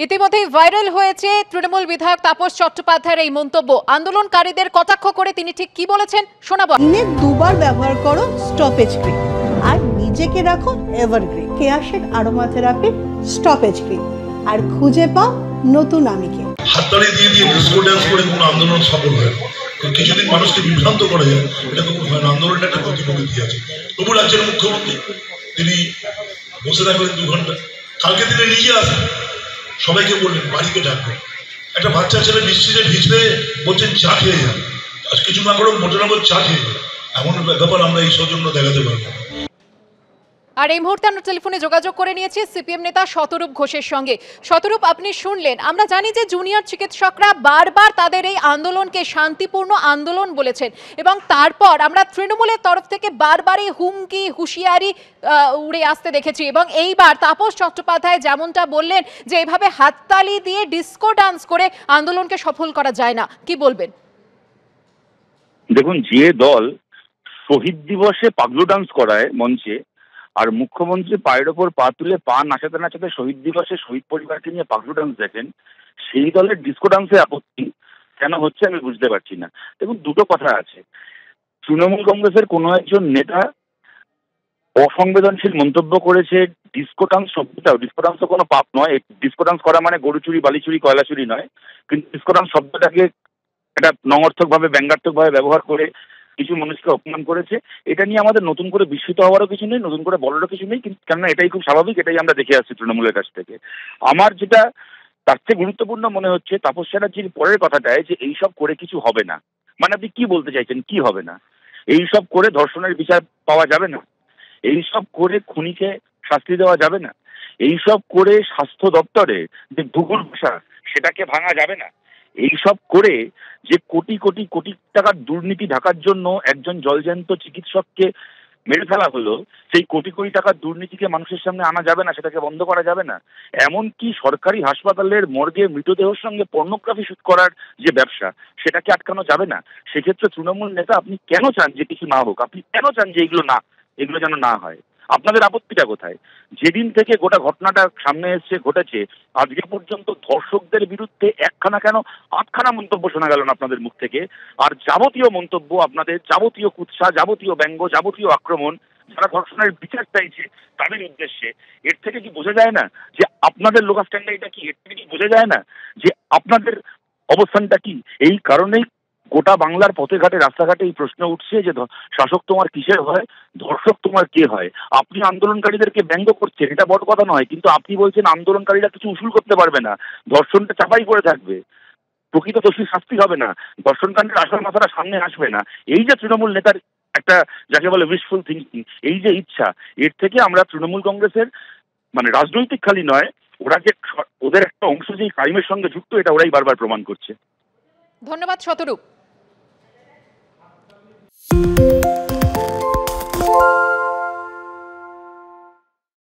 ইতিমধ্যেই ভাইরাল হয়েছে তৃণমূল বিধায়ক তাপস চট্টোপাধ্যায়ের এই মন্তব্য। আন্দোলনকারীদের কটাক্ষ করে তিনি ঠিক কি বলেছেন শোনাবো। দিনে দুবার ব্যবহার করো স্টপেজ ক্রিম আর নিজেকে রাখো evergreen. Keya Seth aroma therapy stop age cream আর খুঁজে পাও নতুন আমিকে। হাততালি দিয়ে দিয়ে ডিস্কো ড্যান্স করে কোনো আন্দোলন সফল হয় কিছুদিন মানুষকে বিভ্রান্ত করা যায়, এটা তো হয় না। আন্দোলনটা একটা গতি প্রকৃতি আছে। তবু রাজ্যের মুখ্যমন্ত্রী তিনি বসে থাকলেন 2 ঘন্টা, কালকে তিনি নিজে আসেন, সবাইকে বললেন বাড়িতে ডাকবেন। একটা বাচ্চা ছেলে বৃষ্টিতে ভিজবে, বলছেন চা খেয়ে যান, আজ কিছু না করে মোটামুটি চা খেয়ে যান। এমন ব্যাপার আমরা এই সৌজন্য দেখাতে পারবো। আর এই মুহূর্তে আমরা টেলিফোনে যোগাযোগ করে নিয়েছি সিপিএম নেতা শতরূপ ঘোষের সঙ্গে। শতরূপ, আপনি শুনলেন, আমরা জানি যে জুনিয়র চিকিৎসকরা বারবার তাদের এই আন্দোলনকে শান্তিপূর্ণ আন্দোলন বলেছেন এবং তারপর আমরা তৃণমূলের তরফ থেকে বারবারই হুমকি হুঁশিয়ারি উড়ে আসতে দেখেছি এবং এইবার তাপস চট্টোপাধ্যায় যেমনটা বললেন যে এভাবে হাততালি দিয়ে ডিস্কো ডান্স করে আন্দোলনকে সফল করা যায় না, কি বলবেন? দেখুন, যে দল শহীদ দিবসে পাগলু ডান্স করায় মঞ্চে, আর মুখ্যমন্ত্রী পায়ের ওপর পা তুলে পা নাচাতে নাচাতে শহীদ দিবসে শহীদ পরিবারকে নিয়ে পাগলু ডান্স দেখেন, সেই দলের ডিস্কো ডান্সে আপত্তি কেন হচ্ছে আমি বুঝতে পারছি না। দেখুন, দুটো কথা আছে। তৃণমূল কংগ্রেসের কোনো একজন নেতা অসংবেদনশীল মন্তব্য করেছে। ডিস্কো ডান্স শব্দটাও, ডিস্কো ডান্স তো কোনো পাপ নয়। ডিস্কো ডান্স করা মানে গরু চুরি, বালি চুরি, কয়লা চুরি নয়। কিন্তু ডিস্কো ডান্স শব্দটাকে একটা নঙর্থকভাবে, ব্যঙ্গাত্মকভাবে ব্যবহার করে কিছু মানুষকে অপমান করেছে। এটা নিয়ে আমাদের নতুন করে বিস্মিত হওয়ারও কিছু নেই, নতুন করে বলারও কিছু নেই, কিন্তু কেননা এটাই খুব স্বাভাবিক, এটাই আমরা দেখে আসছি তৃণমূলের কাছ থেকে। আমার যেটা তার চেয়ে গুরুত্বপূর্ণ মনে হচ্ছে তাপস চ্যাটার্জির পরের কথাটায়, যে এইসব করে কিছু হবে না। মানে আপনি কি বলতে চাইছেন, কি হবে না? এইসব করে ধর্ষণের বিচার পাওয়া যাবে না, এইসব করে খুনিকে শাস্তি দেওয়া যাবে না, এইসব করে স্বাস্থ্য দপ্তরে যে ভূগোল ভাষা সেটাকে ভাঙা যাবে না, এইসব করে যে কোটি কোটি কোটি টাকার দুর্নীতি ঢাকার জন্য একজন জলজ্যান্ত চিকিৎসককে মেরে ফেলা হলো, সেই কোটি কোটি টাকার দুর্নীতিকে মানুষের সামনে আনা যাবে না, সেটাকে বন্ধ করা যাবে না। এমনকি সরকারি হাসপাতালের মর্গে মৃতদেহের সঙ্গে পর্নোগ্রাফি শুট করার যে ব্যবসা, সেটাকে আটকানো যাবে না। সেক্ষেত্রে তৃণমূল নেতা, আপনি কেন চান যে কিছু না হোক? আপনি কেন চান যে এগুলো যেন না হয়? আপনাদের আপত্তিটা কোথায়? যেদিন থেকে গোটা ঘটনাটা সামনে এসে ঘটেছে, আজকে পর্যন্ত ধর্ষকদের বিরুদ্ধে একখানা কেন 8খানা মন্তব্য শোনা গেল না আপনাদের মুখ থেকে। আর যাবতীয় মন্তব্য, আপনাদের যাবতীয় কুৎসা, যাবতীয় ব্যঙ্গ, যাবতীয় আক্রমণ যারা ধর্ষণের বিচার চাইছে তাদের উদ্দেশ্যে। এর থেকে কি বোঝা যায় না যে আপনাদের লোকাল স্ট্যান্ডার্ড এটা কি? এর থেকে কি বোঝা যায় না যে আপনাদের অবস্থানটা কি? এই কারণেই গোটা বাংলার পথে ঘাটে, রাস্তাঘাটে এই প্রশ্ন উঠছে যে শাসক তোমার কিসের হয়, ধর্ষক তোমার কে হয়? আপনি আন্দোলনকারীদেরকে ব্যঙ্গ করছেন, এটা বড় কথা নয়, কিন্তু আপনি বলছেন আন্দোলনকারীরা কিছু উসুল করতে পারবে না, ধর্ষণটা চাপাই পড়ে থাকবে, প্রকৃত দোষীর শাস্তি হবে না, ধর্ষণকাণ্ডের আসল মাথাটা সামনে আসবে না। এই যে তৃণমূল নেতার একটা, যাকে বলে উইশফুল থিঙ্কিং, এই যে ইচ্ছা, এর থেকে আমরা তৃণমূল কংগ্রেসের মানে রাজনৈতিক খালি নয়, ওরা যে ওদের একটা অংশ যে ক্রাইমের সঙ্গে যুক্ত, এটা ওরাই বারবার প্রমাণ করছে। ধন্যবাদ শতরূপ।